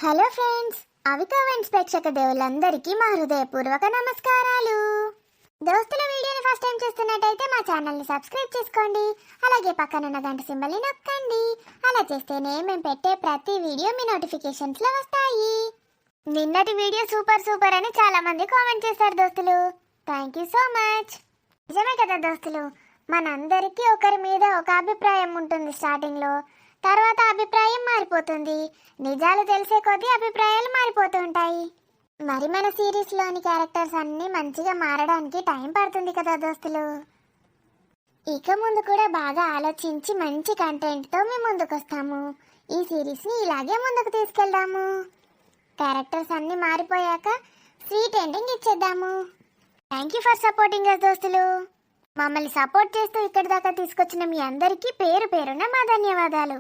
Hello friends, Avika vents ప్రేక్షక దేవులందరికీ మా హృదయపూర్వక నమస్కారాలు. దోస్తుల వీడియోని ఫస్ట్ టైం చూస్తున్నట్టయితే మా ఛానల్ని సబ్స్క్రైబ్ చేసుకోండి. అలాగే పక్కనున్న గంట సింబల్ని నొక్కండి. అలా చేస్తేనే మేము పెట్టే ప్రతి వీడియో మీ నోటిఫికేషన్స్లో వస్తాయి. నిన్నటి వీడియో సూపర్ సూపర్ అని చాలా మంది కామెంట్ చేశారు దోస్తులు. Thank you so much. నిజమే కదా దోస్తులు, మనందరికీ ఒకరి మీద ఒక అభిప్రాయం ఉంటుంది స్టార్టింగ్లో. తర్వాత అభిప్రాయం మారిపోతుంది. నిజాలు తెలిసే కొద్దీ అభిప్రాయాలు మారిపోతూ ఉంటాయి. మరి మన సిరీస్లోని క్యారెక్టర్స్ అన్నీ మంచిగా మారడానికి టైం పడుతుంది కదా దోస్తులు. ఇక ముందు కూడా బాగా ఆలోచించి మంచి కంటెంట్తో మేము ముందుకు వస్తాము. ఈ సిరీస్ని ఇలాగే ముందుకు తీసుకెళ్దాము. క్యారెక్టర్స్ అన్నీ మారిపోయాక స్వీట్ ఎండింగ్ ఇచ్చేద్దాము. Thank you for supporting us దోస్తులు. మమ్మల్ని సపోర్ట్ చేస్తూ ఇక్కడి దాకా తీసుకొచ్చిన మీ అందరికీ పేరు పేరున మా ధన్యవాదాలు.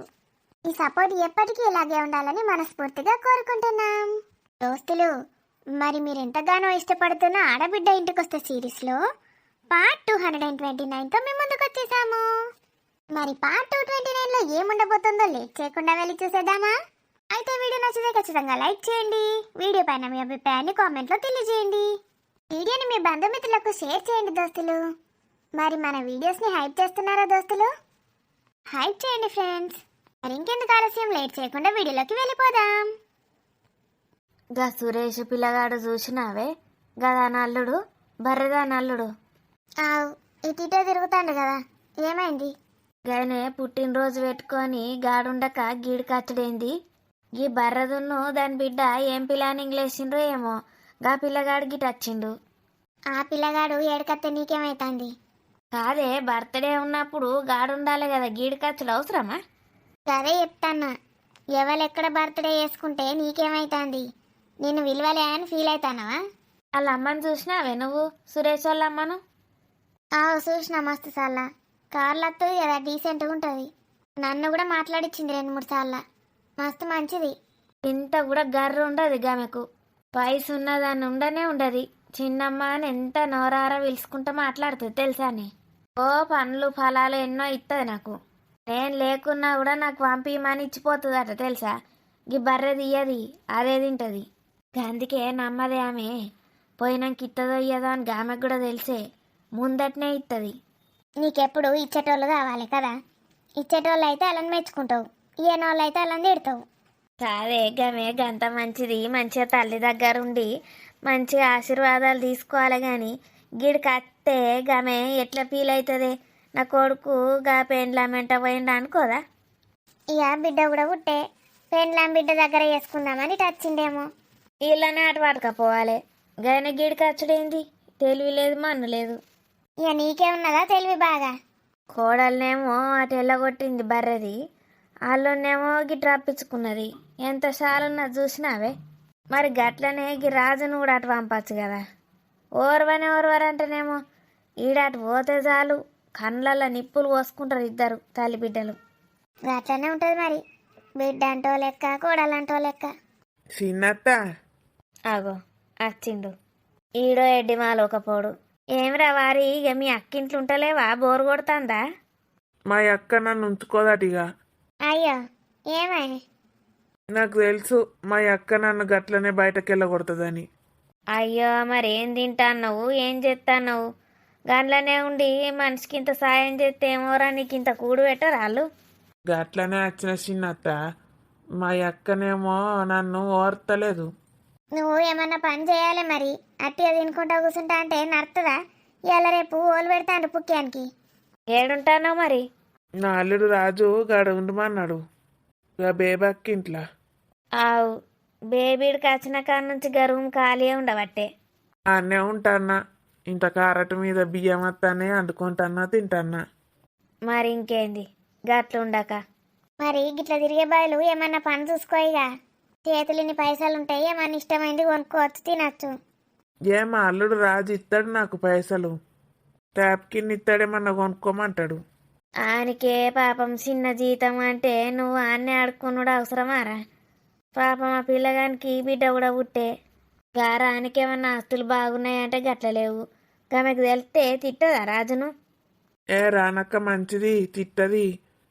ఈ సపోర్ట్ ఎప్పటికీ ఇలాగే ఉండాలని మనస్ఫూర్తిగా కోరుకుంటున్నాం. దోస్తులు, మరి మీరు ఎంతగానో ఇష్టపడుతున్న ఆడబిడ్డ ఇంటికొస్తే సిరీస్లో పార్ట్ 229తో మేము ముందుకు వచ్చేసాము. మరి పార్ట్ 229లో ఏముండబోతుందో లేట్ చేయకుండా వెళ్ళి చూసేద్దామా? అయితే వీడియో నచ్చితే ఖచ్చితంగా లైక్ చేయండి. వీడియో పైన మీ అభిప్రాయాన్ని కామెంట్లో తెలియజేయండి. వీడియోని మీ బంధుమిత్రులకు షేర్ చేయండి దోస్తులు. మరి మన వీడియోస్ని హైప్ చేస్తున్నారా దోస్తులు? హైప్ చేయండి ఫ్రెండ్స్. మరి ఇంకెందుకు ఆలస్యం, లేట్ చేయకుండా వీడియోలోకి వెళ్ళిపోదాం. గా సురేష్ పిల్లగాడు చూసినావే, గదా నల్లుడు, బర్రెదా నల్లుడు. ఇటీటో తిరుగుతాడు కదా, ఏమైంది? గనే పుట్టినరోజు పెట్టుకొని గాడుండక గీడు కచ్చడేంది? గీ బర్రదున్ను దాని బిడ్డ ఏం ప్లానింగ్ లేచిండ్రో ఏమో, గా పిల్లగాడు గిట్ వచ్చిండు. ఆ పిల్లగాడు ఏడకత్తే నీకేమైతుంది? కాదే, బర్త్డే ఉన్నప్పుడు గాడుండాలి కదా, గీడు ఖర్చులు అవసరమా? అదే చెప్తాన్నా, ఎవరెక్కడ బర్త్డే చేసుకుంటే నీకేమైతుంది? నేను విలువలే అని ఫీల్ అవుతానవా? వాళ్ళ అమ్మని చూసినావే నువ్వు, సురేష్ వాళ్ళ అమ్మను? చూసిన మస్తు సార్లా. కార్లు వస్తుంది కదా, డీసెంట్గా ఉంటుంది. నన్ను కూడా మాట్లాడిచ్చింది 2-3 సార్లు. మస్తు మంచిది. ఇంత కూడా గర్రు ఉండదు గామెకు. వయసు ఉన్నదాన్ని ఉండనే ఉండదు. చిన్నమ్మ అని ఎంత నోరారా పిలుచుకుంటూ మాట్లాడుతుంది తెలుసాని. ఓ పండ్లు ఫలాలు ఎన్నో ఇస్తుంది నాకు. నేను లేకున్నా కూడా నాకు పంపిమని ఇచ్చిపోతుందట తెలుసా. గీ బర్రె తీయది, అదే తింటుంది. అందుకే నమ్మదే ఆమె. పోయినాక ఇత్తదో ఇయ్యదో అని ఆమెకు కూడా తెలిసే ముందటనే ఇస్తుంది. నీకెప్పుడు ఇచ్చేటోళ్ళు కావాలి కదా. ఇచ్చేటోళ్ళు అయితే అలాని మెచ్చుకుంటావు, ఇయ్యనోళ్ళు అయితే అలాని తిడతావు. కాదే, గమే గంత మంచిది. మంచిగా తల్లి దగ్గర ఉండి మంచిగా ఆశీర్వాదాలు తీసుకోవాలి. కానీ గిడికి అత్తే గమే ఎట్లా ఫీల్ అవుతుంది? నా కొడుకు గా పెండ్లామెంట పోయిండు అనుకోదా? ఇక బిడ్డ కూడా పుట్టే పెండ్లాం బిడ్డ దగ్గర వేసుకుందామని వచ్చిండేమో. వీళ్ళనే అటు పడకపోవాలి. గాయన గిడికి వచ్చుడేంది? తెలివి లేదు, మన్ను లేదు. ఇక నీకే ఉన్నదా తెలివి బాగా? కోడలనేమో అటు ఎల్లగొట్టింది బర్రెది, వాళ్ళనేమో గిట్ రప్పించుకున్నది. ఎంత షాలున్నది చూసినావే. మరి గట్లనే గీ రాజును కూడా అటు పంపచ్చు కదా. ఓర్వరంటేనేమో ఈడాటు పోతే చాలు కళ్ళల్లో నిప్పులు పోసుకుంటారు ఇద్దరు తల్లి బిడ్డలు. అట్లనే ఉంటుంది మరి. బిడ్డ అంటో లెక్క, కోడలంటో లెక్క. చిన్నత్త ఆగో వచ్చిండు ఈడో ఎడ్డిమాలు ఒకపోడు. ఏమిరా వారి, ఇక మీ అక్కింట్లు ఉంటలేవా? బోరు కొడుతుందా? మా అక్క నన్ను ఉంచుకోదట. ఇక అయ్యో ఏమై? నాకు తెలుసు మా అక్క నన్ను గట్లనే బయటకెళ్ళగొడుతుందని. అయ్యో మరేం తింటాన్నావు, ఏం చేస్తాన్నావు? గండ్లనే ఉండి మనిషికి ఇంత సాయం చేస్తే ఏమోరా, నీకు ఇంత కూడు పెట్టరు వాళ్ళు. గట్లనే వచ్చిన చిన్నత్త, మా అక్కనేమో నన్ను ఓర్తలేదు. నువ్వు ఏమన్నా పని చేయాలి మరి. అట్టిగా తినుకుంటా కూర్చుంటా అంటే నడుతుందా? ఇవాళ రేపు ఓలు పెడతాండు పుక్యానికి. ఏడుంటానో మరి? నా అల్లుడు రాజు గడు ఉండమన్నాడు ఇక బేబక్కి ఇంట్లో. ఆవు బేబీడికి వచ్చిన కాడ నుంచి గర్వం ఖాళీ ఉండబట్టే. అన్నే ఉంటాన్నా, ఇంత కారట మీద బియ్యం వస్తానే అంటుకుంటాన్నా, తింటాన్నా. మరి ఇంకేంది గట్లుండక. మరి గిట్ల తిరిగే బయలు ఏమన్నా పని చూసుకోయిగా. చేతులు ఇన్ని పైసలు ఉంటాయి, ఏమన్నా ఇష్టమైంది కొనుక్కోవచ్చు, తినచ్చు. మా అల్లుడు రాజు ఇస్తాడు నాకు పైసలు. ట్యాప్ కింద ఇస్తాడేమన్నా కొనుక్కోమంటాడు. ఆయనకే పాపం చిన్న జీతం అంటే నువ్వు ఆన్నే ఆడుకున్నాడు అవసరమారా? పాపం ఆ పిల్లగానికి బిడ్డ కూడా పుట్టే. గారా ఆయనకేమన్నా ఆస్తులు బాగున్నాయంటే గట్లలేవు. ఆమెకు తెలిస్తే తిట్టదా రాజును? రానక్క మంచిది, తిట్టది.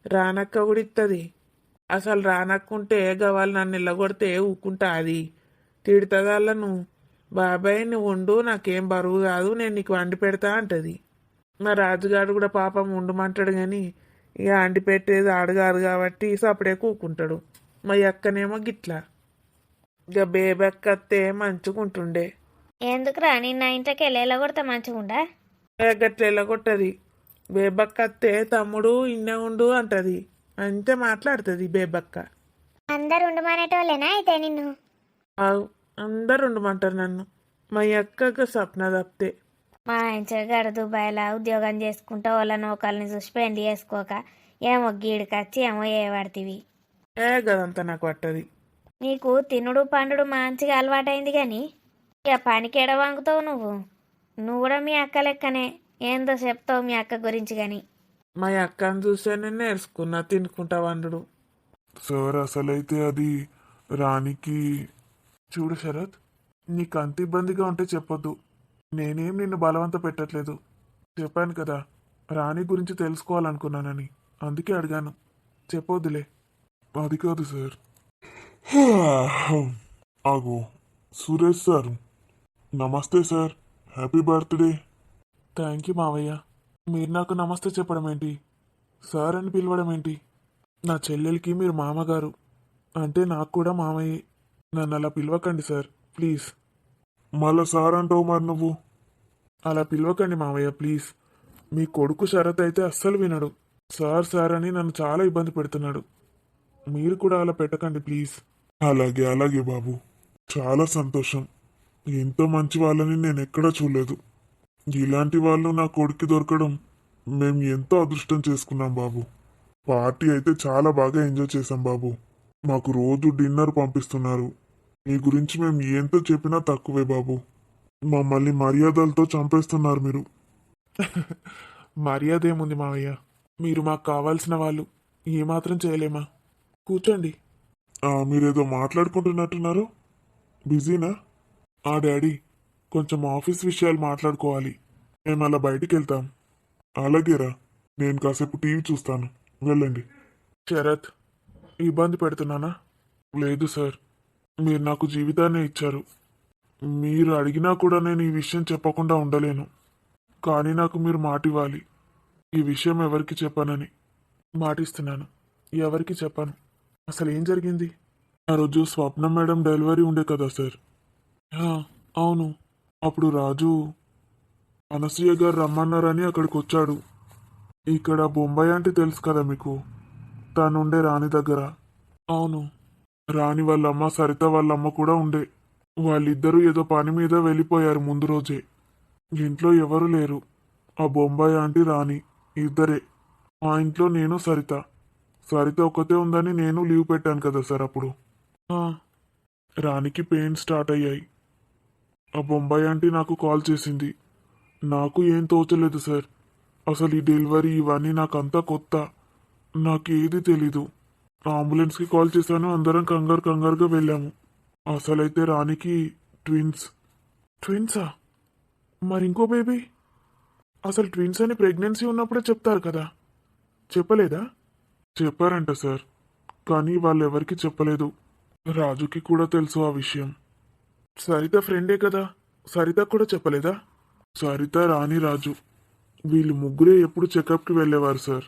రానక్క కూడా ఇస్తుంది. అసలు రానక్కుంటే గవాళ్ళు నన్ను నిల్లగొడితే ఊకుంటా అది తిడుతుందాళ్ళను. బాబాయ్ నువ్వు ఉండు, నాకేం బరువు కాదు, నేను నీకు వండి పెడతా అంటది. మా రాజుగాడు కూడా పాపం ఉండమంటాడు కానీ ఇక అండి పెట్టేది ఆడగారు కాబట్టి సపడే కూకుంటాడు. మా అక్కనేమో గిట్లా ఇక బేబెక్కత్తే మంచుకుంటుండే. ఎందుకురా నిన్న ఇంట్లోకి వెళ్ళేలా కొడితే మంచిగుండా? గట్ల ఎల్లగొట్టది. బేబక్కత్తే తమ్ముడు ఇన్నే ఉండు అంటది, అంతే మాట్లాడుతుంది బేబక్క. అందరు ఉండమనేటోళ్ళేనా అయితే నిన్ను? ఆవ్, అందరు ఉండమంటారు నన్ను. మా అక్కకు సప్న తప్పితే. మా ఇంచగాడు దుబాయ్లో ఉద్యోగం చేసుకుంటా వాళ్ళని ఒకళ్ళని చూసి పెళ్లి చేసుకోక ఏమో గీడికొచ్చి ఏమో ఏ పడుతుంది. గదంతా నాకు పట్టది. నీకు తినుడు పండుడు మంచిగా అలవాటైంది కానీ ఇక పనికి ఎడ వంగుతావు నువ్వు. నువ్వు కూడా మీ అక్క లెక్కనే ఏందో చెప్తావు మీ అక్క గురించి కానీ. మా అక్కను చూసే నేను నేర్చుకున్నా తినుకుంటా వండుడు. సార్ అసలైతే అది రాణికి చూడు శరత్, నీకు అంత ఇబ్బందిగా ఉంటే చెప్పొద్దు. నేనేం నిన్ను బలవంత పెట్టట్లేదు. చెప్పాను కదా రాణి గురించి తెలుసుకోవాలనుకున్నానని, అందుకే అడిగాను. చెప్పొద్దులే. అది కాదు సార్. ఆగో సురేష్ సార్, నమస్తే sir, happy birthday. Thank you మావయ్య. మీరు నాకు నమస్తే చెప్పడం ఏంటి, సార్ అని పిలవడం ఏంటి? నా చెల్లెలకి మీరు మామగారు, అంటే నాకు కూడా మామయ్యే. నన్ను అలా పిలవకండి సార్ ప్లీజ్. మళ్ళా సార్ అంటావు మరి నువ్వు. అలా పిలవకండి మావయ్య ప్లీజ్. మీ కొడుకు శరత్ అయితే అస్సలు వినడు. సార్ సార్ అని నన్ను చాలా ఇబ్బంది పెడుతున్నాడు. మీరు కూడా అలా పెట్టకండి ప్లీజ్. అలాగే అలాగే బాబు, చాలా సంతోషం. ఎంతో మంచి వాళ్ళని నేను ఎక్కడా చూడలేదు. ఇలాంటి వాళ్ళు నా కొడుకు దొరకడం మేము ఎంతో అదృష్టం చేసుకున్నాం బాబు. పార్టీ అయితే చాలా బాగా ఎంజాయ్ చేశాం బాబు. మాకు రోజు డిన్నర్ పంపిస్తున్నారు. మీ గురించి మేము ఎంత చెప్పినా తక్కువే బాబు. మమ్మల్ని మర్యాదలతో చంపేస్తున్నారు మీరు. మర్యాద ఏముంది మావయ్య, మీరు మాకు కావాల్సిన వాళ్ళు, ఏమాత్రం చేయలేమా? కూర్చోండి. మీరేదో మాట్లాడుకుంటున్నట్టున్నారు, బిజీనా? డాడీ, కొంచెం ఆఫీస్ విషయాలు మాట్లాడుకోవాలి. మేము అలా బయటికి వెళ్తాం. అలాగేరా, నేను కాసేపు టీవీ చూస్తాను, వెళ్ళండి. శరత్, ఇబ్బంది పెడుతున్నానా? లేదు సార్, మీరు నాకు జీవితాన్ని ఇచ్చారు. మీరు అడిగినా కూడా నేను ఈ విషయం చెప్పకుండా ఉండలేను. కానీ నాకు మీరు మాట ఇవ్వాలి. ఈ విషయం ఎవరికి చెప్పానని మాటిస్తున్నాను. ఎవరికి చెప్పాను. అసలు ఏం జరిగింది? ఆ రోజు స్వప్న మేడం డెలివరీ ఉండే కదా సార్. అవును. అప్పుడు రాజు అనసూయ గారు రమ్మన్నారని అక్కడికి వచ్చాడు. ఇక్కడ బొంబాయి అంటే తెలుసు కదా మీకు, తనుండే రాణి దగ్గర. అవును. రాణి వాళ్ళమ్మ సరిత వాళ్ళమ్మ కూడా ఉండే. వాళ్ళిద్దరూ ఏదో పని మీద వెళ్ళిపోయారు ముందు రోజే. ఇంట్లో ఎవరు లేరు. ఆ బొంబాయి ఆంటీ రాణి ఇద్దరే. మా ఇంట్లో నేను సరిత. సరిత ఒక్కతే ఉందని నేను లీవ్ పెట్టాను కదా సార్ అప్పుడు. రాణికి పెయిన్ స్టార్ట్ అయ్యాయి. ఆ బొంబాయి ఆంటీ నాకు కాల్ చేసింది. నాకు ఏం తోచలేదు సార్. అసలు ఈ డెలివరీ ఇవన్నీ నాకంతా కొత్త. నాకు ఏది తెలీదు. అంబులెన్స్కి కాల్ చేశాను. అందరం కంగారుగా వెళ్ళాము. అసలైతే రాణికి ట్విన్స్. ట్విన్సా? మరి ఇంకో బేబీ? అసలు ట్విన్స్ అని ప్రెగ్నెన్సీ ఉన్నప్పుడే చెప్తారు కదా, చెప్పలేదా? చెప్పారంట సార్, కానీ వాళ్ళెవరికి చెప్పలేదు. రాజుకి కూడా తెలుసు ఆ విషయం. సరిత ఫ్రెండే కదా, సరిత కూడా చెప్పలేదా? సరిత, రాణి, రాజు వీళ్ళు ముగ్గురే ఎప్పుడు చెకప్కి వెళ్ళేవారు సార్.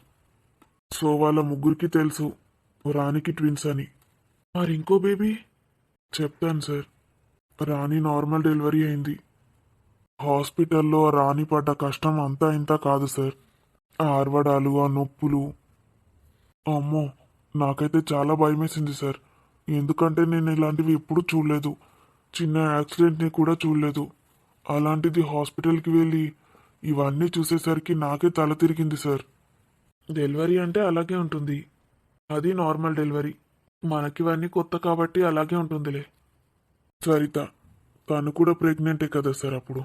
సో వాళ్ళ ముగ్గురికి తెలుసు రాణికి ట్విన్స్ అని. మరి ఇంకో బేబీ? చెప్తాను సార్. రాణి నార్మల్ డెలివరీ అయింది. హాస్పిటల్లో రాణి పడ్డ కష్టం అంతా ఇంత కాదు సార్. ఆ అరవడాలు, ఆ నొప్పులు, అమ్మో నాకైతే చాలా భయమేసింది సార్. ఎందుకంటే నేను ఇలాంటివి ఎప్పుడూ చూడలేదు. చిన్న యాక్సిడెంట్ని కూడా చూడలేదు. అలాంటిది హాస్పిటల్కి వెళ్ళి ఇవన్నీ చూసేసరికి నాకే తల తిరిగింది సార్. డెలివరీ అంటే అలాగే ఉంటుంది. అది నార్మల్ డెలివరీ. మనకివన్నీ కొత్త కాబట్టి అలాగే ఉంటుందిలే. సరిత తను కూడా ప్రెగ్నెంటే కదా సార్ అప్పుడు.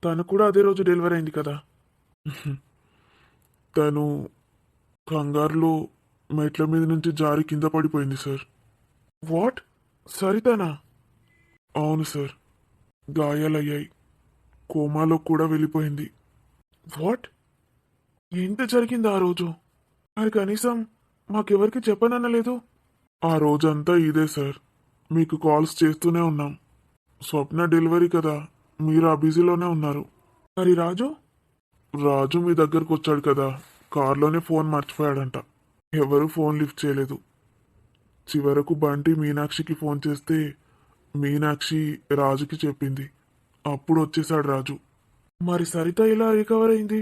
తను కూడా అదే రోజు డెలివరీ అయింది కదా. తను కంగారులో మెట్ల మీద నుంచి జారి కింద పడిపోయింది సార్. వాట్? సరితనా? అవును సార్, గాయాలయ్యాయి. కోమాలో కూడా వెళ్ళిపోయింది. వాట్? ఎంత జరిగింది ఆ రోజు? మరి కనీసం మాకెవరికి చెప్పననలేదు. ఆ రోజంతా ఇదే సార్, మీకు కాల్స్ చేస్తూనే ఉన్నాం. స్వప్న డెలివరీ కదా, మీరు ఆ బిజీలోనే ఉన్నారు. మరి రాజు? రాజు మీ దగ్గరకు వచ్చాడు కదా, కార్లోనే ఫోన్ మర్చిపోయాడంట. ఎవరు ఫోన్ లిఫ్ట్ చేయలేదు. చివరకు బంటి మీనాక్షికి ఫోన్ చేస్తే మీనాక్షి రాజుకి చెప్పింది. అప్పుడు వచ్చేసాడు రాజు. మరి సరిత ఇలా రికవర్ అయింది?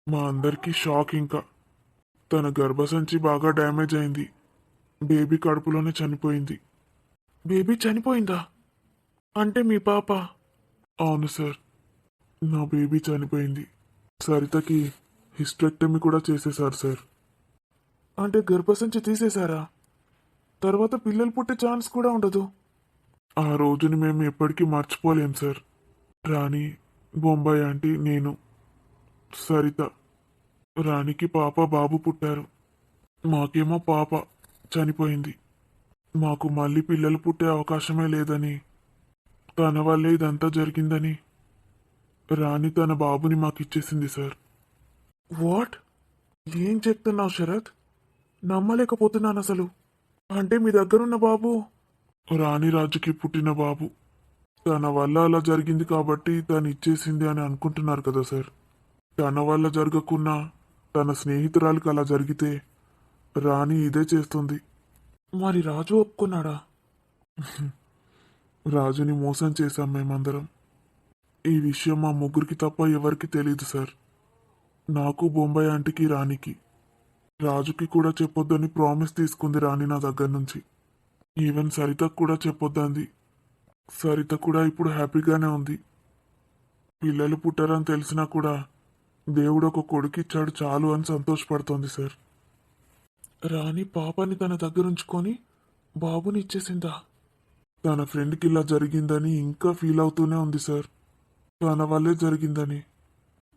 మా అందరికీ షాక్. ఇంకా తన గర్భసంచి బాగా డ్యామేజ్ అయింది. బేబీ కడుపులోనే చనిపోయింది. బేబీ చనిపోయిందా? అంటే మీ పాప? అవును సార్, నా బేబీ చనిపోయింది. సరితకి హిస్టెక్టమీ కూడా చేసేశారు సార్. అంటే గర్భసంచి తీసేశారా? తర్వాత పిల్లలు పుట్టే ఛాన్స్ కూడా ఉండదు. ఆ రోజుని మేము ఎప్పటికీ మర్చిపోలేం సార్. రాణి, బొంబాయి ఆంటీ, నేను, సరిత. రాణికి పాప బాబు పుట్టారు. మాకేమో పాప చనిపోయింది. మాకు మళ్ళీ పిల్లలు పుట్టే అవకాశమే లేదని, తన వల్లే ఇదంతా జరిగిందని రాణి తన బాబుని మాకిచ్చేసింది సార్. వాట్? ఏం చెప్తున్నావు శరత్? నమ్మలేకపోతున్నాను అసలు. అంటే మీ దగ్గరున్న బాబు? రాణి రాజుకి పుట్టిన బాబు. తన వల్ల అలా జరిగింది కాబట్టి తను ఇచ్చేసింది అని అనుకుంటున్నారు కదా సార్. తన వల్ల జరగకున్నా తన స్నేహితురాలికి అలా జరిగితే రాణి ఇదే చేస్తుంది. మరి రాజు ఒప్పుకున్నాడా? రాజుని మోసం చేశాం మేమందరం. ఈ విషయం మా ముగ్గురికి తప్ప ఎవరికి తెలియదు సార్. నాకు, బొంబాయి ఆంటీకి, రాణికి. రాజుకి కూడా చెప్పొద్దని ప్రామిస్ తీసుకుంది రాణి నా దగ్గర నుంచి. ఈవెన్ సరితకు కూడా చెప్పొద్దంది. సరిత కూడా ఇప్పుడు హ్యాపీగానే ఉంది. పిల్లలు పుట్టారని తెలిసినా కూడా దేవుడు ఒక కొడుకిచ్చాడు చాలు అని సంతోషపడుతోంది సార్. రాణి పాపని తన దగ్గరుంచుకొని బాబుని ఇచ్చేసిందా? తన ఫ్రెండ్కి ఇలా జరిగిందని ఇంకా ఫీల్ అవుతూనే ఉంది సార్. తన వల్లే జరిగిందని.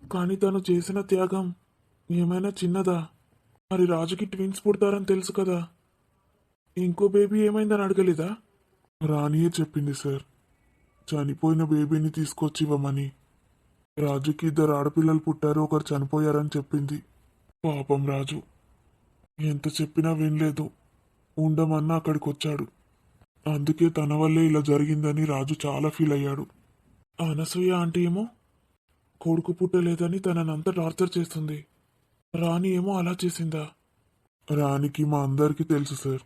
కానీ తను చేసిన త్యాగం ఏమైనా చిన్నదా? మరి రాజుకి ట్విన్స్ పుడతారని తెలుసు కదా, ఇంకో బేబీ ఏమైందని అడగలేదా? రాణియే చెప్పింది సార్, చనిపోయిన బేబీని తీసుకొచ్చి ఇవ్వమని. రాజుకి 2 ఆడపిల్లలు పుట్టారు, ఒకరు చనిపోయారని చెప్పింది. పాపం రాజు ఎంత చెప్పినా వినలేదు. ఉండమన్నా అక్కడికి వచ్చాడు. అందుకే తన వల్లే ఇలా జరిగిందని రాజు చాలా ఫీల్ అయ్యాడు. అనసూయ ఆంటీ ఏమో కొడుకు పుట్టలేదని తననంతా టార్చర్ చేస్తుంది. రాణి ఏమో అలా చేసిందా? రాణికి మా అందరికీ తెలుసు సార్,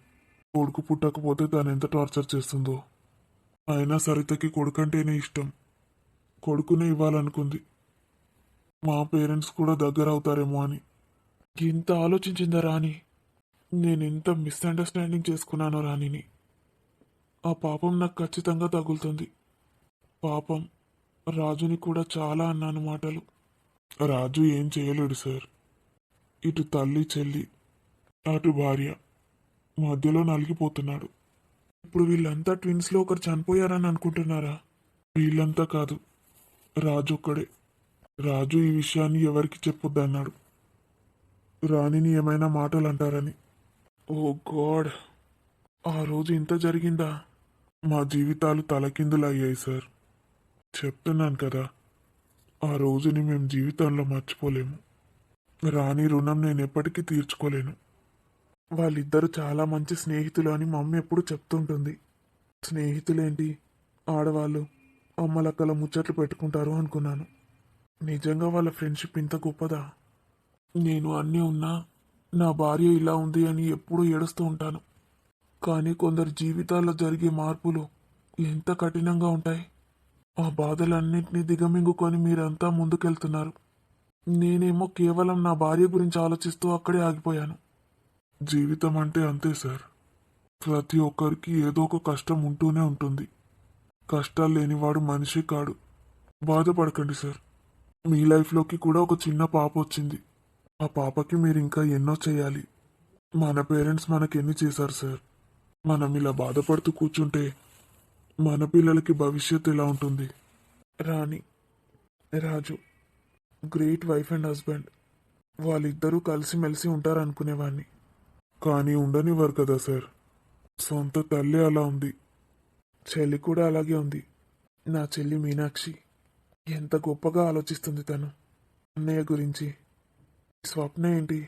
కొడుకు పుట్టకపోతే తను ఎంత టార్చర్ చేస్తుందో. అయినా సరితకి కొడుకంటేనే ఇష్టం. కొడుకునే ఇవ్వాలనుకుంది. మా పేరెంట్స్ కూడా దగ్గర అవుతారేమో అని. ఇంత ఆలోచించిందా రాణి? నేనెంత మిస్అండర్స్టాండింగ్ చేసుకున్నానో రాణిని. ఆ పాపం నాకు ఖచ్చితంగా తగులుతుంది. పాపం రాజుని కూడా చాలా అన్నాను మాటలు. రాజు ఏం చేయలేడు సార్. ఇటు తల్లి చెల్లి, అటు భార్య, మధ్యలో నలిగిపోతున్నాడు. ఇప్పుడు వీళ్ళంతా ట్విన్స్లో ఒకరు చనిపోయారని అనుకుంటున్నారా? వీళ్ళంతా కాదు, రాజు ఒక్కడే. రాజు ఈ విషయాన్ని ఎవరికి చెప్పొద్దన్నాడు, రాణిని ఏమైనా మాటలు అంటారని. ఓ గాడ్, ఆ రోజు ఇంత జరిగిందా? మా జీవితాలు తలకిందులు అయ్యాయి సార్. చెప్తున్నాను కదా, ఆ రోజుని మేము జీవితంలో మర్చిపోలేము. రాణి రుణం నేను ఎప్పటికీ తీర్చుకోలేను. వాళ్ళిద్దరూ చాలా మంచి స్నేహితులు అని మమ్మీ ఎప్పుడు చెప్తుంటుంది. స్నేహితులేంటి, ఆడవాళ్ళు అమ్మలక్కల ముచ్చట్లు పెట్టుకుంటారు అనుకున్నాను. నిజంగా వాళ్ళ ఫ్రెండ్షిప్ ఇంత గొప్పదా? నేను అన్నీ ఉన్నా నా భార్య ఇలా ఉంది అని ఎప్పుడూ ఏడుస్తూ ఉంటాను. కానీ కొందరు జీవితాల్లో జరిగే మార్పులు ఎంత కఠినంగా ఉంటాయి. ఆ బాధలన్నింటినీ దిగమింగుకొని మీరంతా ముందుకెళ్తున్నారు. నేనేమో కేవలం నా భార్య గురించి ఆలోచిస్తూ అక్కడే ఆగిపోయాను. జీవితం అంటే అంతే సార్. ప్రతి ఒక్కరికి ఏదో ఒక కష్టం ఉంటూనే ఉంటుంది. కష్టాలు లేనివాడు మనిషి కాడు. బాధపడకండి సార్. మీ లైఫ్లోకి కూడా ఒక చిన్న పాప వచ్చింది. ఆ పాపకి మీరు ఇంకా ఎన్నో చేయాలి. మన పేరెంట్స్ మనకెన్ని చేశారు సార్. మనం ఇలా బాధపడుతూ కూర్చుంటే మన పిల్లలకి భవిష్యత్తు ఎలా ఉంటుంది? రాణి, రాజు గ్రేట్ వైఫ్ అండ్ హస్బెండ్. వాళ్ళిద్దరూ కలిసిమెలిసి ఉంటారనుకునేవాడిని. కానీ ఉండనివ్వరు కదా సార్. సొంత తల్లి అలా ఉంది. చెల్లి కూడా అలాగే ఉంది. నా చెల్లి మీనాక్షి ఎంత గొప్పగా ఆలోచిస్తుంది తను అన్నయ్య గురించి. స్వప్న ఏంటి,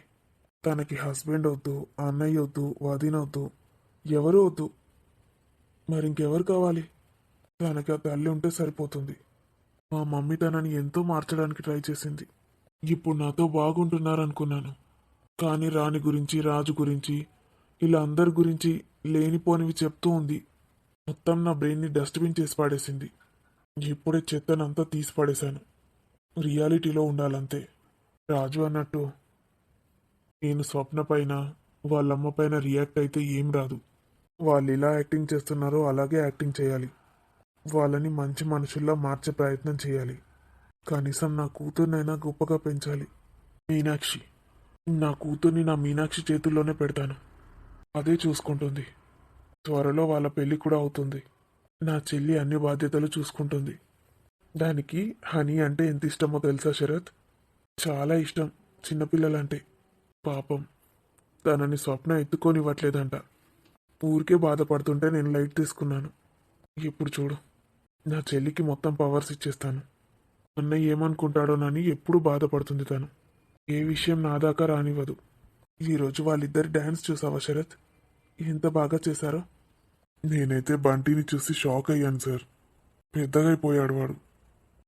తనకి హస్బెండ్ వద్దు, అన్నయ్య వద్దు, వదిన వద్దు, ఎవరు వద్దు. మరి ఇంకెవరు కావాలి? తనకి ఆ తల్లి ఉంటే సరిపోతుంది. మా మమ్మీ తనని ఎంతో మార్చడానికి ట్రై చేసింది. ఇప్పుడు నాతో బాగుంటున్నారనుకున్నాను. కానీ రాణి గురించి, రాజు గురించి, ఇలా అందరి గురించి లేనిపోనివి చెప్తూ ఉంది. మొత్తం నా బ్రెయిన్ని డస్ట్బిన్ చేసి పడేసింది. ఇప్పుడే చెత్తనంతా తీసి పడేశాను. రియాలిటీలో ఉండాలంతే. రాజు అన్నట్టు నేను స్వప్న పైన, వాళ్ళమ్మ పైన రియాక్ట్ అయితే ఏం రాదు. వాళ్ళు ఇలా యాక్టింగ్ చేస్తున్నారో అలాగే యాక్టింగ్ చేయాలి. వాళ్ళని మంచి మనుషుల్లా మార్చే ప్రయత్నం చేయాలి. కనీసం నా కూతుర్నైనా గొప్పగా పెంచాలి. మీనాక్షి, నా కూతుర్ని నా మీనాక్షి చేతుల్లోనే పెడతాను. అదే చూసుకుంటుంది. త్వరలో వాళ్ళ పెళ్లి కూడా అవుతుంది. నా చెల్లి అన్ని బాధ్యతలు చూసుకుంటుంది. దానికి హనీ అంటే ఎంత ఇష్టమో తెలుసా శరత్? చాలా ఇష్టం చిన్నపిల్లలంటే. పాపం తనని స్వప్న ఎత్తుకోనివ్వట్లేదంట. ఊరికే బాధపడుతుంటే నేను లైట్ తీసుకున్నాను. ఇప్పుడు చూడు, నా చెల్లికి మొత్తం పవర్స్ ఇచ్చేస్తాను. అన్నయ్య ఏమనుకుంటాడోనని ఎప్పుడూ బాధపడుతుంది తను. ఏ విషయం నా దాకా రానివ్వదు. ఈరోజు వాళ్ళిద్దరి డ్యాన్స్ చూసావా శరత్? ఎంత బాగా చేశారో. నేనైతే బంటిని చూసి షాక్ అయ్యాను సార్. పెద్దగా అయిపోయాడు వాడు.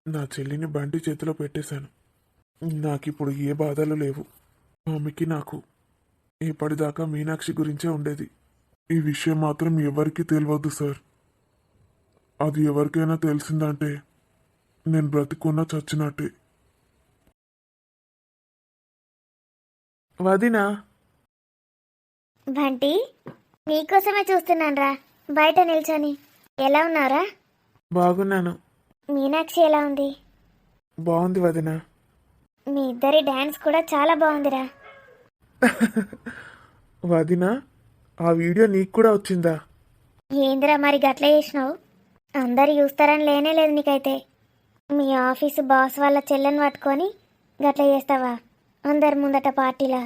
నా చెల్లిని బంటి చేతిలో పెట్టేశాను. నాకిప్పుడు ఏ బాధలు లేవు. మమ్మీకి నాకు ఇప్పటిదాకా మీనాక్షి గురించే ఉండేది. ఈ విషయం మాత్రం ఎవరికీ తెలియవద్దు సార్. అది ఎవరికైనా తెలిసిందంటే నేను బ్రతికున్నా చచ్చినట్టే. వదినా, బంటి, నీకోసమే చూస్తున్నాను రా, బయట నిల్చొని. ఎలా ఉన్నారా? బాగున్నాను. మీనాక్షి ఎలా ఉంది? బాగుంది వదినా. మీ ఇద్దరి డాన్స్ కూడా చాలా బాగుందిరా. వదినా, ఆ వీడియో నీకు కూడా వచ్చిందా? ఏందిరా మరి గట్ల చేసినావు? అందరు చూస్తారని లేనే లేదు నీకైతే. మీ ఆఫీసు బాస్ వాళ్ళ చెల్లెని పట్టుకొని గట్ల చేస్తావా అందరి ముందట పార్టీలా?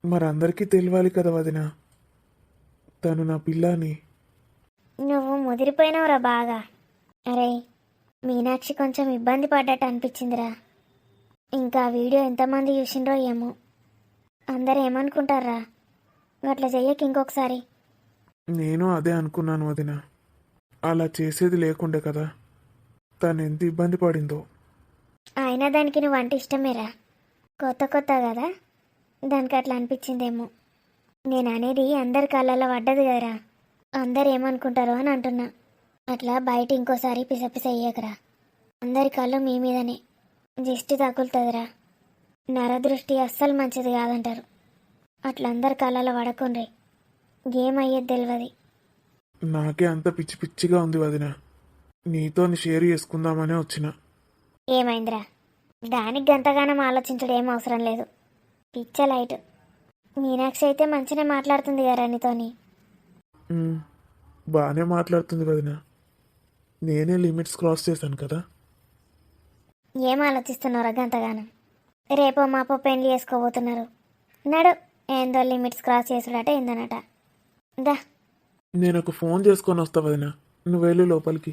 మరి అందరికీ తెలియాలి కదా వదినా, తను నా పిల్లని. నువ్వు ముదిరిపోయినావురా బాగా. అరే, మీనాక్షి కొంచెం ఇబ్బంది పడ్డట్టు అనిపించిందిరా. ఇంకా ఆ వీడియో ఎంతమంది చూసిండ్రో ఏమో. అందరు ఏమనుకుంటారా? అట్లా చెయ్యకి ఇంకొకసారి. నేను అదే అనుకున్నాను వదినా. అలా చేసేది లేకుండే కదా. తను ఎంత ఇబ్బంది పడిందో. అయినా దానికి నువ్వు అంటే ఇష్టమేరా. కొత్త కొత్త కదా, దానికి అట్లా అనిపించిందేమో. నేను అనేది అందరి కళ్ళల్లో పడ్డది కదరా. అందరు ఏమనుకుంటారో అని అంటున్నా. అట్లా బయట ఇంకోసారి పిసపిస అయ్యకరా. అందరి కళ్ళు మీ మీదనే. దిష్టి తగులుతుందిరా. నరదృష్టి అస్సలు మంచిది కాదంటారు. అట్లా అందరి కళ్ళలో పడకుండ్రి. గేమ్ అయ్యేది తెలియదు. నాకే అంత పిచ్చి పిచ్చిగా ఉంది వదినా. నీతో షేర్ చేసుకుందామనే వచ్చిన. ఏమైందిరా? దానికి గంతగానం ఆలోచించడం ఏం అవసరం లేదు. పిచ్చ లైట్. మీనాక్షి అయితే మంచిగా మాట్లాడుతుంది కదా నీతోని. బాగానే మాట్లాడుతుంది వదినా. నేనే లిమిట్స్ క్రాస్ చేశాను కదా. ఏం ఆలోచిస్తున్నారా గంతగానం? రేపో మాపో పెళ్లి చేసుకోబోతున్నారు. నడు, ఏందో లిమిట్స్ క్రాస్ చేసుడట ఏందనట. దా, నేను ఒక ఫోన్ చేసుకొని వస్తా వదినా. నువ్వు వెళ్ళు లోపలికి.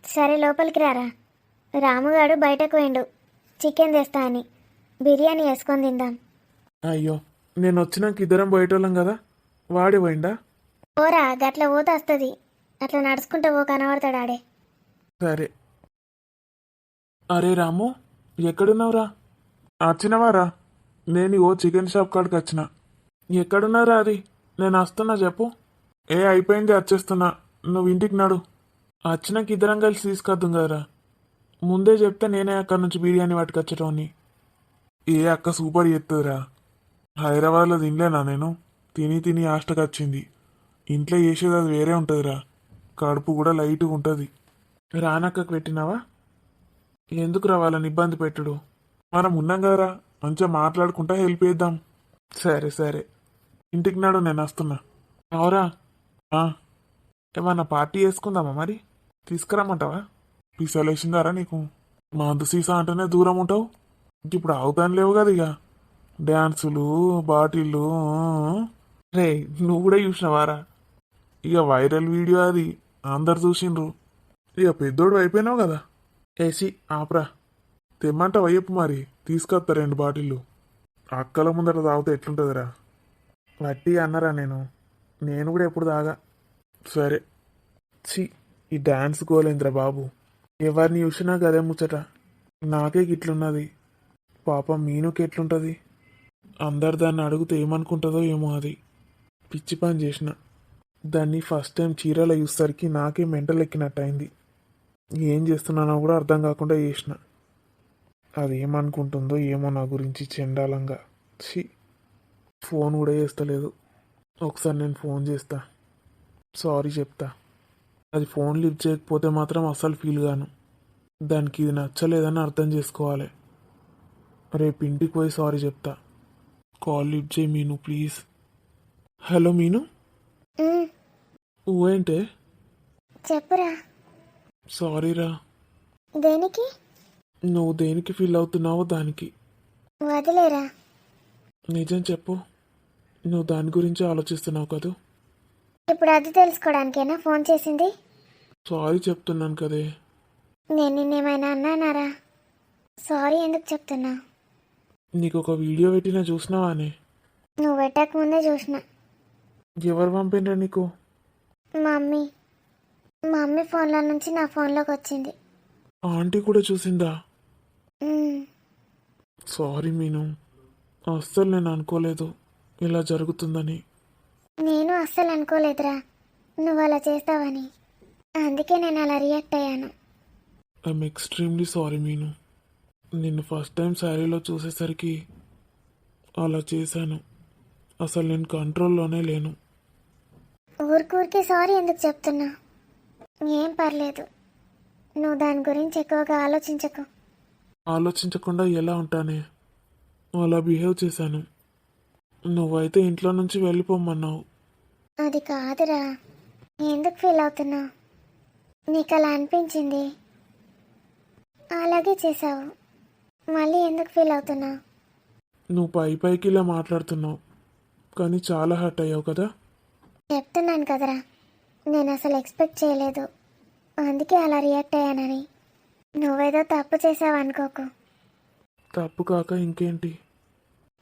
సరే లోపలికి రారా. రాముగాడు బయటకు పోయిండు చికెన్ తెస్తా అని. బిర్యానీ వేసుకొని తిందాం. అయ్యో, నేను వచ్చినాక ఇద్దరం పోయేటోళ్ళం కదా. వాడే పోయిండా? ఓరా, గట్ల పోతే వస్తుంది. అట్లా నడుచుకుంటూ పో, కనబడతాడు ఆడే. సరే. అరే రాము, ఎక్కడున్నావురా? వచ్చినవారా? నేను ఓ చికెన్ షాప్ కాడికి వచ్చిన. ఎక్కడున్నారా? అది నేను వస్తున్నా చెప్పు. అయిపోయింది, వచ్చేస్తున్నా. నువ్వు ఇంటికి నడు. వచ్చినాక ఇద్దరం కలిసి తీసుకొద్దాం కదరా. ముందే చెప్తే నేనే అక్కడి నుంచి బిర్యానీ పట్టుకొచ్చటోని. అక్క సూపర్ చేస్తుందిరా. హైదరాబాద్లో తినలేనా నేను? తిని తిని ఆష్టకు వచ్చింది. ఇంట్లో చేసేది అది వేరే ఉంటుందిరా. కడుపు కూడా లైట్గా ఉంటుంది. రానక్కకు పెట్టినావా? ఎందుకు రావాలని ఇబ్బంది పెట్టుడు? మనం ఉన్నాం కదరా, మంచిగా మాట్లాడుకుంటా హెల్ప్ చేద్దాం. సరే సరే, ఇంటికి నాడు నేను వస్తున్నా. అవరా, ఏమన్నా పార్టీ చేసుకుందామా మరి? తీసుకురమ్మంటావా? పిసలేసిందారా నీకు? మందు సీసా అంటేనే దూరం ఉంటావు. ఇప్పుడు అవుతాను లేవు కదా ఇక. డ్యాన్సులు, బాటిళ్ళు. రే, నువ్వు కూడా చూసినవారా? ఇక వైరల్ వీడియో అది, అందరు చూసిండ్రు. ఇక పెద్దోడు అయిపోయినావు కదా. ఆపరా. తెమ్మంటావు అయ్యప్పు మరి, తీసుకొస్తా 2 బాటిళ్ళు. అక్కల ముందర తాగితే ఎట్లుంటుందిరా? వట్టి అన్నరా నేను కూడా ఎప్పుడు తాగా. సరే. ఛీ, ఈ డాన్స్ గోలేంద్ర బాబు. ఎవరిని చూసినా గదే ముచ్చట. నాకే గిట్లున్నది. పాపం మీనుకి ఎట్లుంటుంది? అందరు దాన్ని అడిగితే ఏమనుకుంటుందో ఏమో. అది పిచ్చి పని చేసిన. దాన్ని ఫస్ట్ టైం చీరలో చూసేసరికి నాకే మెంటల్ ఎక్కినట్టయింది. ఏం చేస్తున్నానో కూడా అర్థం కాకుండా చేసిన. అది ఏమనుకుంటుందో ఏమో నా గురించి చెండాలంగా. ఛీ, ఫోన్ కూడా చేస్తలేదు. ఒకసారి నేను ఫోన్ చేస్తా, సారీ చెప్తా. అది ఫోన్ లిఫ్ట్ చేయకపోతే మాత్రం అస్సలు ఫీల్ గాను. దానికి ఇది నచ్చలేదని అర్థం చేసుకోవాలి. రేపు ఇంటికి పోయి సారీ చెప్తా. కాల్ లిఫ్ట్ చేయి మీను ప్లీజ్. హలో మీను. ఉమ్, ఊవేంటే? చెప్పురా. సారీరా. దేనికి? నువ్వు దేనికి ఫీల్ అవుతున్నావో దానికి. వదిలేరా. నిజం చెప్పు, నువ్వు దాని గురించి ఆలోచిస్తున్నావు కదూ? ఇప్పుడు అది తెలుసుకోవడానికేనా ఫోన్ చేసింది? సారీ చెప్తున్నాను కదే. నేను నిన్నేమైనా అన్నానారా? సారీ ఎందుకు చెప్తున్నా? నీకు ఒక వీడియో పెట్టినా చూసినావానే? నువ్వు పెట్టక ముందే చూసిన. ఎవరు పంపిండ్రా నీకు? మమ్మీ ఫోన్లో నుంచి నా ఫోన్లోకి వచ్చింది. ఆంటీ కూడా చూసిందా? ఉమ్, సారీ మీను, అస్సలు నేను అనుకోలేదు ఇలా జరుగుతుందని. నేను అస్సలు అనుకోలేదురా నువ్వు అలా చేస్తావని. అందుకే నేను అలా రియాక్ట్ అయ్యాను. ఐఎమ్ ఎక్స్ట్రీమ్లీ సారీ మీను. నిన్ను ఫస్ట్ టైం శారీలో చూసేసరికి అలా చేశాను. అసలు నేను కంట్రోల్లోనే లేను. ఊరికే సారీ ఎందుకు చెప్తున్నా? ఏం పర్లేదు, నువ్వు దాని గురించి ఎక్కువగా ఆలోచించకు. ఆలోచించకుండా ఎలా ఉంటానే? అలా బిహేవ్ చేశాను. నువ్వైతే ఇంట్లో నుంచి వెళ్ళిపోమన్నావు. అది కాదురా. ఎందుకు ఫీల్ అవుతున్నావు? నీకు అలా అనిపించింది, అలాగే చేసావు. మళ్ళీ ఎందుకు ఫీల్ అవుతున్నావు? నువ్వు పైకి ఇలా మాట్లాడుతున్నావు, కానీ చాలా హర్ట్ అయ్యావు కదా. చెప్తున్నాను కదరా, నేను అసలు ఎక్స్పెక్ట్ చేయలేదు. అందుకే అలా రియాక్ట్ అయ్యానని. నువ్వేదో తప్పు చేసావు అనుకోకు. తప్పు కాక ఇంకేంటి?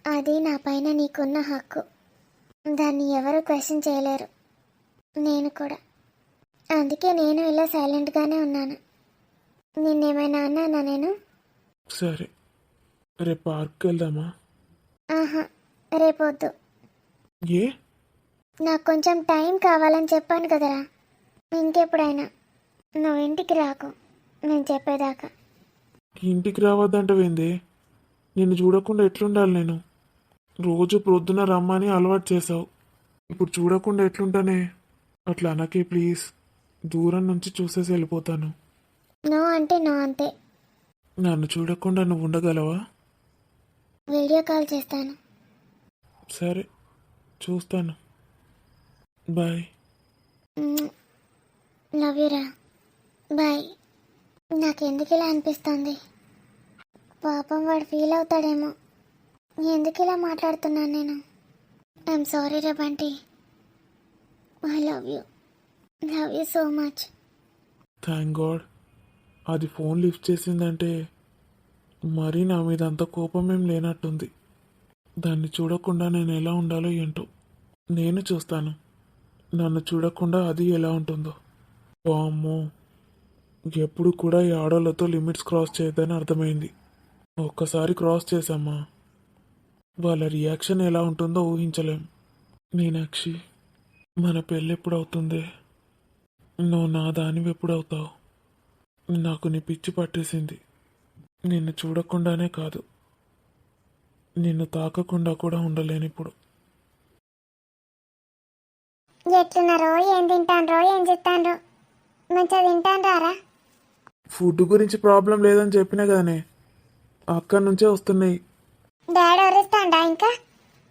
అది నా పైన నీకున్న హక్కు. దాన్ని ఎవరు క్వశ్చన్ చేయలేరు, నేను కూడా. అందుకే నేను ఇలా సైలెంట్గానే ఉన్నాను. నిన్నేమైనా అన్నానా నేను? సరే, రేపు పార్క్కి వెళ్దామా? ఆహా, రేపొద్దు. ఏ? నాకు కొంచెం టైం కావాలని చెప్పాను కదరా. ఇంకెప్పుడైనా నువ్వు ఇంటికి రాకు నేను చెప్పేదాకా. ఇంటికి రావద్దంటవేందే? నిన్ను చూడకుండా ఎట్లుండాలి నేను? రోజు ప్రొద్దున రమ్మని అలవాటు చేసావు, ఇప్పుడు చూడకుండా ఎట్లుంటానే? అట్లా అనకే ప్లీజ్. దూరం నుంచి చూసేసి వెళ్ళిపోతాను. నో అంటే నో అంతే. నన్ను చూడకుండా నువ్వు ఉండగలవా? వీడియో కాల్ చేస్తాను. సరే, చూస్తాను. బాయ్. లవ్ యూరా. బాయ్. నాకెందుకు ఇలా అనిపిస్తుంది? పాపం వాడు ఫీల్ అవుతాడేమో. ఎందుకు ఇలా మాట్లాడుతున్నాను నేను? ఐఎమ్ సారీ రా Bunty. I love you so much. Thank God. అది ఫోన్ లిఫ్ట్ చేసిందంటే మరీ నా మీద అంత కోపమేం లేనట్టుంది. దాన్ని చూడకుండా నేను ఎలా ఉండాలో ఏంటో. నేను చూస్తాను నన్ను చూడకుండా అది ఎలా ఉంటుందో. వామ్మో, ఎప్పుడు కూడా ఈ ఆడోళ్ళతో లిమిట్స్ క్రాస్ చేయొద్దని అర్థమైంది. ఒక్కసారి క్రాస్ చేశామా వాళ్ళ రియాక్షన్ ఎలా ఉంటుందో ఊహించలేం. మీనాక్షి, మన పెళ్ళి ఎప్పుడవుతుంది? నువ్వు నా దానివి ఎప్పుడవుతావు? నాకు నీ పిచ్చి పట్టేసింది. నిన్ను చూడకుండానే కాదు, నిన్ను తాకకుండా కూడా ఉండలేను ఇప్పుడు. ఎట్లున్నారో, ఏం తింటాన్రో, ఏం చెప్తాన్రో? మంచిగా తింటాను రారా. ఫుడ్ గురించి ప్రాబ్లం లేదని చెప్పినా కదనే, అక్కడి నుంచే వస్తున్నాయి. డాడీ ఒరిస్తాండా? ఇంకా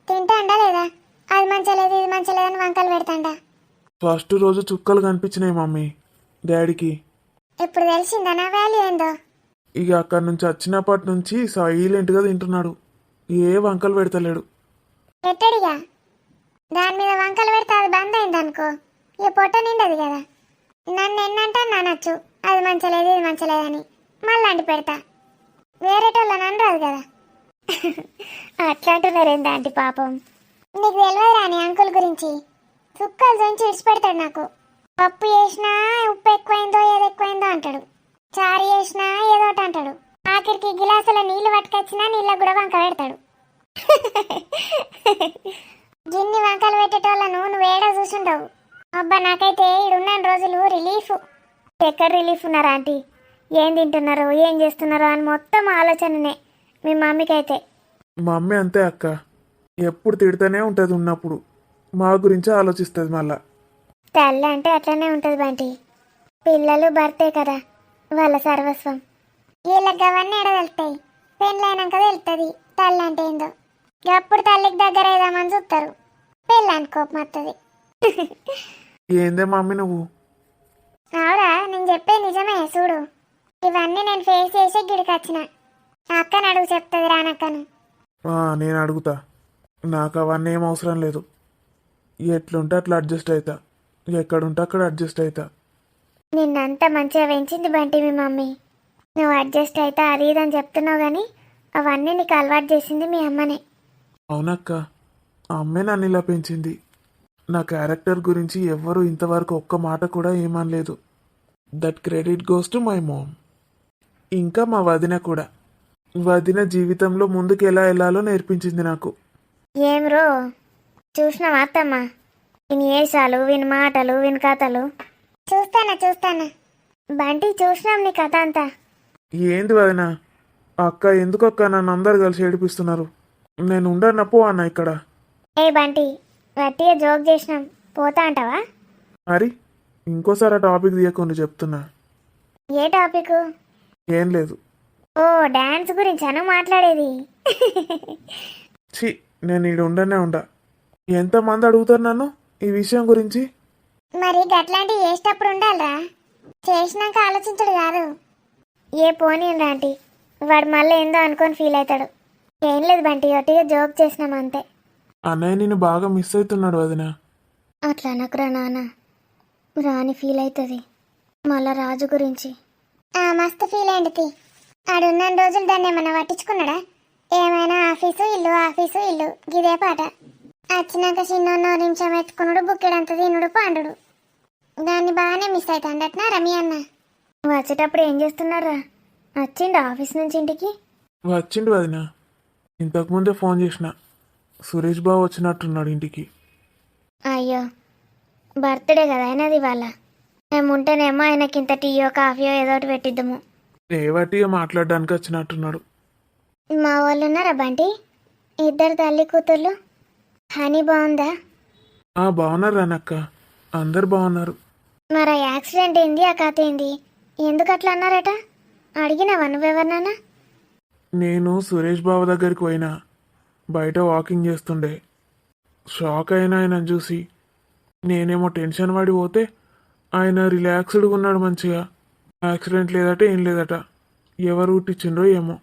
తింటాండా లేదా? అది మంచిగా లేదు, ఇది మంచిగా లేదని వంకలు పెడతాండా? ఫస్ట్ రోజు చుక్కలు కనిపించినాయి మమ్మీ డాడీకి. ఇప్పుడు తెలిసిందా నా వాల్యూ ఏందో? ఇక అక్కడి నుంచి వచ్చినప్పటి నుంచి సైలెంట్గా తింటున్నాడు, ఏ వంకలు పెడతలేడు. పెట్టడిగా. దాని మీద వంకలు పెడితే అది బంద్ అయిందనుకో, ఇక పొట్ట నిండదు కదా. నన్ను ఎన్నంటే అనొచ్చు అది మంచిగా లేదు, ఇది మంచిగా లేదని. మళ్ళీ అంటి పెడతా. వేరేటోళ్ళని అనరాదు కదా. అట్లా అంటున్నారేందా ఆంటీ పాపం. నీకు తెలియదు రాని అంకుల్ గురించి. సుక్కలు జొంచి ఇడిచిపెడతాడు నాకు. పప్పు చేసినా ఉప్పు ఎక్కువైందో ఏదో ఎక్కువైందో అంటాడు. చారు చేసినా ఏదోటి అంటాడు. ఆఖరికి గిలాసుల నీళ్లు పట్టుకొచ్చినా నీళ్ళ కూడా వంక పెడతాడు. గిన్ని వంకలు పెట్టేటోళ్ళను నువ్వు ఏడా చూసుండవు. అబ్బా నాకైతే ఈడున్న రోజులు రిలీఫ్. ఎక్కడ రిలీఫ్ ఉన్నారా ఆంటీ? ఏం తింటున్నారు ఏం చేస్తున్నారు అని మొత్తం ఆలోచననే మీ మమ్మీకి అయితే. మా అమ్మ అంతే అక్క, ఎప్పుడు తిడుతూనే ఉంటుంది, ఉన్నప్పుడు మా గురించి ఆలోచిస్తుంది మళ్ళా. తల్లి అంటే అట్లనే ఉంటుంది బంటి. పిల్లలు భర్తే కదా వాళ్ళ సర్వస్వం. వీళ్ళకి అవన్నీ ఎడ తెలుస్తాయి, పెళ్ళైనాక తెలుస్తుంది తల్లి అంటే ఏందో. అప్పుడు తల్లికి దగ్గర అయిదామని చూస్తారు, పెళ్ళానికి కోపం వస్తుంది. ఏందే మమ్మీ నువ్వు? అవురా నేను చెప్పే నిజమే చూడు. ఇవన్నీ నేను ఫేస్ చేసి గిడికి వచ్చిన. అక్కని అడుగు చెప్తుంది రానక్కను. నేను అడుగుతా, నాకు అవన్నీ ఏం అవసరం లేదు. ఎట్లుంటే అట్లా అడ్జస్ట్ అవుతా, ఎక్కడుంటే అక్కడ అడ్జస్ట్ అవుతా. నిన్నంతా మంచిగా పెంచింది బంటి మీ మమ్మీ. నువ్వు అడ్జస్ట్ అవుతా అది ఇది అని చెప్తున్నావు కానీ అవన్నీ నీకు అలవాటు చేసింది మీ అమ్మనే. అవునక్క, ఆ అమ్మే నన్ను ఇలా పెంచింది. నా క్యారెక్టర్ గురించి ఎవ్వరూ ఇంతవరకు ఒక్క మాట కూడా ఏమనలేదు. That credit goes to my mom. ఇంకా మా వదిన కూడా. వదిన జీవితంలో ముందుకు ఎలా వెళ్ళాలో నేర్పించింది నాకు. ఏం రో చూసినావా అత్తమ్మ? విని ఏషాలు విని మాటలు విని కథలు. చూస్తానా బంటి చూసినాం నీ కథ అంతా. ఏంది వదిన? అక్క ఎందుకు అక్క నన్ను అందరు కలిసి ఏడిపిస్తున్నారు? నేను ఉండనప్పు అన్న ఇక్కడ. ఏ బంటి గట్టిగా జోక్ చేసినాం, పోతా అంటావా? మరి ఇంకోసారి ఆ టాపిక్ తీయకుండా చెప్తున్నా. ఏ టాపిక్? ఏం లేదు. ఓ డాన్స్ గురించాను మాట్లాడేది. ఛీ, నేను ఈడ ఉండనే ఉండా. ఎంతమంది అడుగుతారు నన్ను ఈ విషయం గురించి? మరి గట్లాంటివి చేసేటప్పుడు ఉండాలిరా, చేసినాక ఆలోచించడు కాదు. ఏ పోనీ ఆంటీ, వాడు మళ్ళీ ఏందో అనుకొని ఫీల్ అవుతాడు. ఏం లేదు బంటి, ఒట్టిగా జోక్ చేసినాం అంతే. అన్నయ్య నిన్ను బాగా మిస్ అవుతున్నాడు వదిన. అట్లా అనకురా నాన్న, రాని ఫీల్ అవుతుంది. మళ్ళా రాజు గురించి మస్తు ఫీల్ అయింది. ఆడున్న రోజులు దాన్ని ఏమన్నా పట్టించుకున్నాడా? ఏమైనా ఆఫీసు ఇల్లు గిదే పాట. వచ్చినాక చిన్న నిమిషం ఎత్తుకున్నాడు, బుక్కెడంత తినుడు పాండుడు. దాన్ని బాగానే మిస్ అవుతాడు అట్నా రమి అన్న. వచ్చేటప్పుడు ఏం చేస్తున్నారా? వచ్చిండు ఆఫీస్ నుంచి ఇంటికి? వచ్చిండు వదిన, ఇంతకుముందే ఫోన్ చేసిన. సురేష్ బాబు వచ్చినట్టున్నాడు ఇంటికి. అయ్యో బర్త్డే కదా అయినది ఇవాళ. మేము ఉంటేనేమో ఆయనకి ఇంత టీయో కాఫీయో ఏదో ఒకటి పెట్టిద్దాము. రేవటిగా మాట్లాడడానికి వచ్చినట్టున్నాడు. మా వాళ్ళు ఉన్నారా బంటి? ఇద్దరు తల్లి కూతుర్లు. హనీ బాగుందా? బాగున్నారు రానక్క, అందరు బాగున్నారు. మరి ఆ యాక్సిడెంట్ ఏంది, ఆ కథ ఏంది, ఎందుకు అట్లా అన్నారట? అడిగినావా నువ్వెవరినానా? నేను సురేష్ బాబు దగ్గరికి పోయినా, బయట వాకింగ్ చేస్తుండే. షాక్ అయినా ఆయన చూసి. నేనేమో టెన్షన్ పడి పోతే ఆయన రిలాక్స్డ్గా ఉన్నాడు మంచిగా. యాక్సిడెంట్ లేదట ఏం లేదట. ఎవరు పుట్టించిండ్రో ఏమో.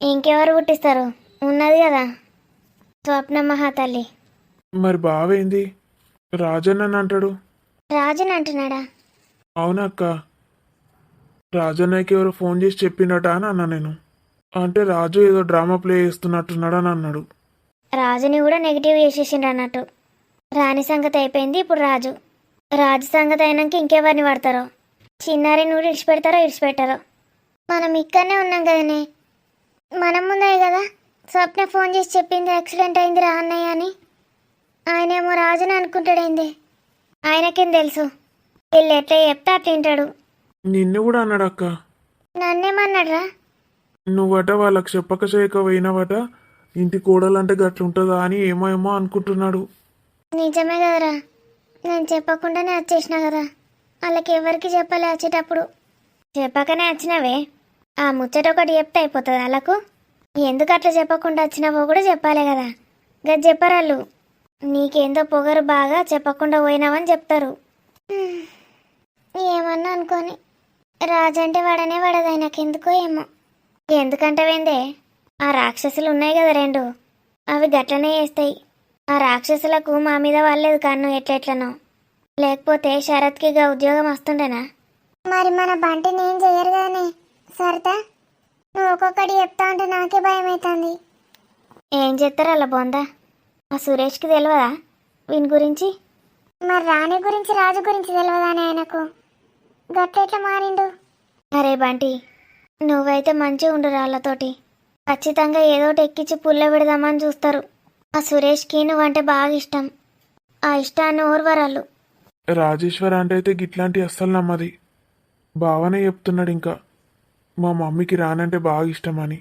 ఇంకెవరు పుట్టిస్తారు, ఉన్నది కదా స్వప్న మహాతల్లి. మరి బావేంది రాజన్న అంటాడు? రాజుని అంటున్నాడా? అవునక్క, రాజన్నకి ఎవరో ఫోన్ చేసి చెప్పిండట అని అన్నా నేను. అంటే రాజు ఏదో డ్రామా ప్లే చేస్తున్నట్టున్నాడు అని అన్నాడు. రాజుని కూడా నెగిటివ్ చేసేసిండ్రు అన్నట్టు. రాణి సంగతి అయిపోయింది, ఇప్పుడు రాజు సంగతి అయినాక ఇంకెవరిని పడతారో. చిన్నారిని కూడా ఇడిచిపెడతారో. మనం ఇక్కడనే ఉన్నాం కదనే, మనం ముందే కదా స్వప్న ఫోన్ చేసి చెప్పింది యాక్సిడెంట్ అయింది రా అన్నయ్య అని. ఆయనేమో రాజుని అనుకుంటాడేంది? ఆయనకేం తెలుసు? వీళ్ళు ఎట్లా చెప్తే అట్లా వింటాడు. నిన్ను కూడా అన్నాడు అక్క. నన్నేమన్నాడ్రా? నువ్వట వాళ్ళకి చెప్పక చేయక పోయినవట, ఇంటి కోడలంటే గట్లుంటుందా అని ఏమో ఏమో అనుకుంటున్నాడు. నిజమే కదరా, నేను చెప్పకుండానే వచ్చేసినా కదా. వాళ్ళకి ఎవరికి చెప్పలే వచ్చేటప్పుడు. చెప్పకనే వచ్చినవే, ఆ ముచ్చట ఒకటి చెప్తే అయిపోతుంది వాళ్ళకు. ఎందుకు అట్లా చెప్పకుండా వచ్చినావో కూడా చెప్పాలి కదా. గది చెప్పరాళ్ళు. నీకేందో పొగరు బాగా చెప్పకుండా పోయినావని చెప్తారు. ఏమన్నా అనుకోని రాజంటే వాడనే వాడదు ఆయనకెందుకో ఏమో. ఎందుకంటావేందే, ఆ రాక్షసులు ఉన్నాయి కదా రెండు, అవి గట్లనే చేస్తాయి. ఆ రాక్షసులకు మా మీద వాళ్ళేదు కన్ను ఎట్లెట్లనో. లేకపోతే శరత్కి ఇక ఉద్యోగం వస్తుండేనా? మరి మన బంటిని ఏం చెయ్యరు కదనే సరితా. నువ్వు ఒక్కొక్కటి చెప్తా ఉంటే నాకే భయం అవుతుంది. ఏం చేస్తారు అలా బొందా ఆ సురేష్కి తెలియదా వీని గురించి? మరి రాణి గురించి రాజు గురించి తెలియదానే ఆయనకు గట్లెట్లా మారిండు? అరే బంటి, నువ్వైతే మంచిగా ఉండు రాళ్ళతోటి. ఖచ్చితంగా ఏదోటి ఎక్కించి పుల్ల పెడదామని చూస్తారు. ఆ సురేష్కి నువ్వంటే బాగా ఇష్టం. ఆ ఇష్టాన్ని ఓర్వరాళ్ళు. రాజేశ్వర అంటే అయితే గిట్లాంటి అస్సలు నమ్మది. బావనే చెప్తున్నాడు ఇంకా మా మమ్మీకి రానంటే బాగా ఇష్టమని.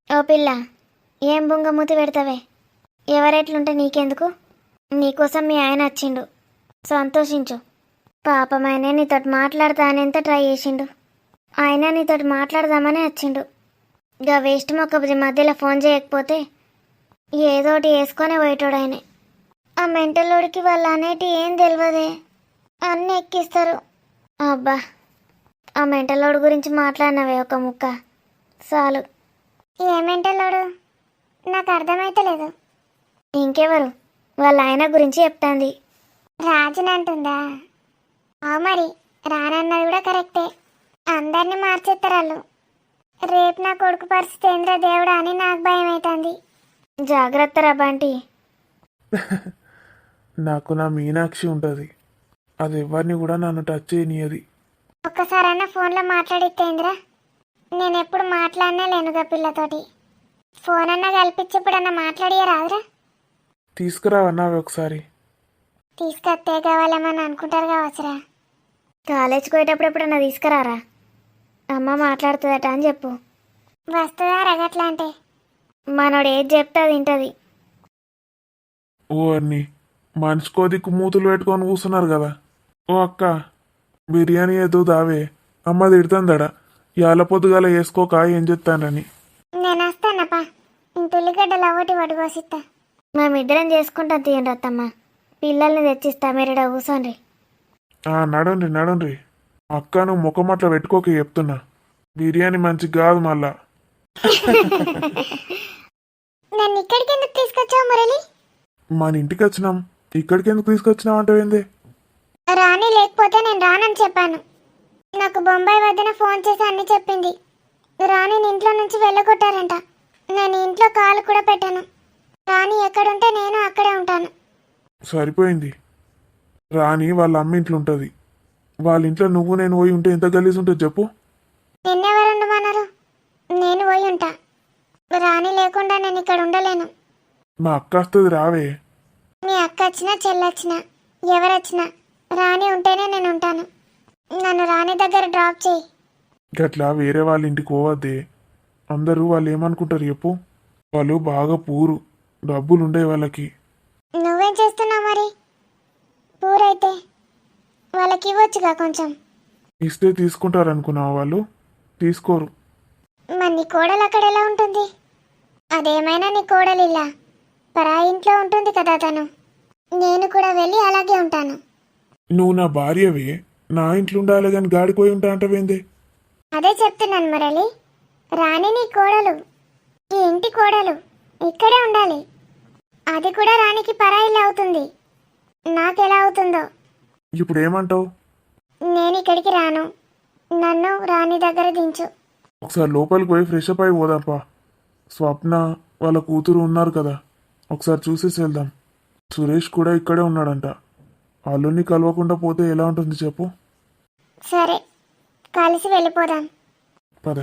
ఓ పిల్ల, ఏం బుంగమూతి పెడతావే? ఎవరెట్లుంటే నీకెందుకు? నీకోసం మీ ఆయన వచ్చిండు, సంతోషించు. పాపం ఆయనే నీతోటి మాట్లాడతా అని ఎంత ట్రై చేసిండు. ఆయన నీతోటి మాట్లాడదామని వచ్చిండు. ఇక వేస్ట్ మొక్క మధ్యలో ఫోన్ చేయకపోతే ఏదోటి వేసుకొని పోయేటోడు ఆయనే. ఆ మెంటలోడికి వాళ్ళు అనేటి ఏం తెలియదే, అన్నీ ఎక్కిస్తారు. అబ్బా, ఆ మెంటలోడు గురించి మాట్లాడినవే ఒక ముక్క చాలు. ఏమేంటల్లోడు నాకు అర్థమైతలేదు. ఇంకెవరు? వాళ్ళ ఆయన గురించి చెప్తాంది. రాజునంటుందా? మరి రానన్నది కూడా కరెక్టే. అందరినీ మార్చేస్తారు వాళ్ళు. రేపు నా కొడుకు పరిస్థితి ఏంద్రా దేవుడా అని నాకు భయం అవుతుంది. జాగ్రత్త రా బంటి. నాకు నా మీనాక్షి ఉంటుంది, అది ఎవరిని కూడా నన్ను టచ్ చేయనియది. ఒక్కసారన్నా ఫోన్లో మాట్లాడితేంద్రా? నేను ఎప్పుడు మాట్లాడినా లేనుగా పిల్లతోటి. ఫోన్ అన్నా కల్పించేప్పుడన్నా మాట్లాడియరాదురా? తీసుకురావన్నా అవి ఒకసారి. తీసుకొస్తే కావాలేమని అనుకుంటారు కావచ్చురా. కాలేజ్కి పోయేటప్పుడు ఎప్పుడన్నా తీసుకురారా, అమ్మ మాట్లాడుతుందట అని చెప్పు. వస్తుందా రగట్లా అంటే? మనోడు ఏది చెప్తే అది వింటది. ఓ అన్ని మనిషికో దిక్కు మూతులు పెట్టుకొని కూర్చున్నారు కదా. ఓ అక్క, బిర్యానీ ఏదో దావే, అమ్మ తిడుతుందడా ఇవాళ పొద్దుగాల వేసుకోక ఏం చెప్తానని. నేను వస్తానప్పా, ఇంత ఉల్లిగడ్డలు ఒకటి పట్టుకోసిస్తా. మేమిద్దరం చేసుకుంటాం తీయండి అత్తమ్మ. పిల్లల్ని తెచ్చిస్తా, మీరిడ కూర్చోండి. నడండి నడండి. అక్క నువ్వు ముఖం అట్లా పెట్టుకోక చెప్తున్నా, బిర్యానీ మంచిగా కాదు మళ్ళా. నన్ను ఇక్కడికి ఎందుకు తీసుకొచ్చావు మురళి? మన ఇంటికి వచ్చినాం, ఇక్కడికి ఎందుకు తీసుకొచ్చినావు అంటే ఏంది? రాణి లేకపోతే నేను రానని చెప్పాను. నాకు బొంబాయి వద్దన ఫోన్ చేసి అన్ని చెప్పింది. రాణిని ఇంట్లో నుంచి వెళ్ళగొట్టారంట. నేను ఇంట్లో కాలు కూడా పెట్టాను. రాణి ఎక్కడుంటే నేను అక్కడే ఉంటాను. సరిపోయింది. రాణి వాళ్ళ అమ్మ ఇంట్లో ఉంటుంది. వాళ్ళ ఇంట్లో నువ్వు నేను పోయి ఉంటే ఎంత గలీజ్ ఉంటుంది చెప్పు. నిన్నెవరు ఉండమన్నారు? నేను పోయి ఉంటా. రాణి లేకుండా నేను ఇక్కడ ఉండలేను. మా అక్క వస్తుంది రావే. మీ అక్క వచ్చినా చెల్లొచ్చినా ఎవరొచ్చినా రాణి ఉంటేనే నేను ఉంటాను. నన్ను రాణి దగ్గర డ్రాప్ చేయి. గట్లా వేరే వాళ్ళ ఇంటికి పోవద్దే. అందరూ వాళ్ళు ఏమనుకుంటారు చెప్పు. వాళ్ళు బాగా పూరు, డబ్బులు ఉండే వాళ్ళకి. నువ్వేం చేస్తున్నావు మరి? పూరైతే వాళ్ళకి ఇవ్వచ్చుగా కొంచెం. ఇస్తే తీసుకుంటారు అనుకున్నావు, వాళ్ళు తీసుకోరు. మరి నీ కోడలు అక్కడ ఎలా ఉంటుంది? అదేమైనా నీ కోడలు ఇలా పరాయి ఇంట్లో ఉంటుంది కదా తను. నేను కూడా వెళ్ళి అలాగే ఉంటాను. నువ్వు నా భార్యవే, నా ఇంట్లో ఉండాలి కానీ గాడికి పోయి ఉంటా అంటవేందే? అదే చెప్తున్నాను మురళి. రాణి నీ కోడలు, ఈ ఇంటి కోడలు, ఇక్కడే ఉండాలి. అది కూడా రాణికి పరాయిల్లు అవుతుంది. నాకెలా అవుతుందో. ఇప్పుడు ఏమంటావు? నేను ఇక్కడికి రాను. నన్ను రాణి దగ్గర దించు. ఒకసారి లోపలికి పోయి ఫ్రెష్ అప్ అయి పోదాంపా. స్వప్న వాళ్ళ కూతురు ఉన్నారు కదా, ఒకసారి చూసేసి వెళ్దాం. సురేష్ కూడా ఇక్కడే ఉన్నాడంట. అల్లుని కలవకుండా పోతే ఎలా ఉంటుంది చెప్పు. సరే, కలిసి వెళ్ళిపోదాం. పద.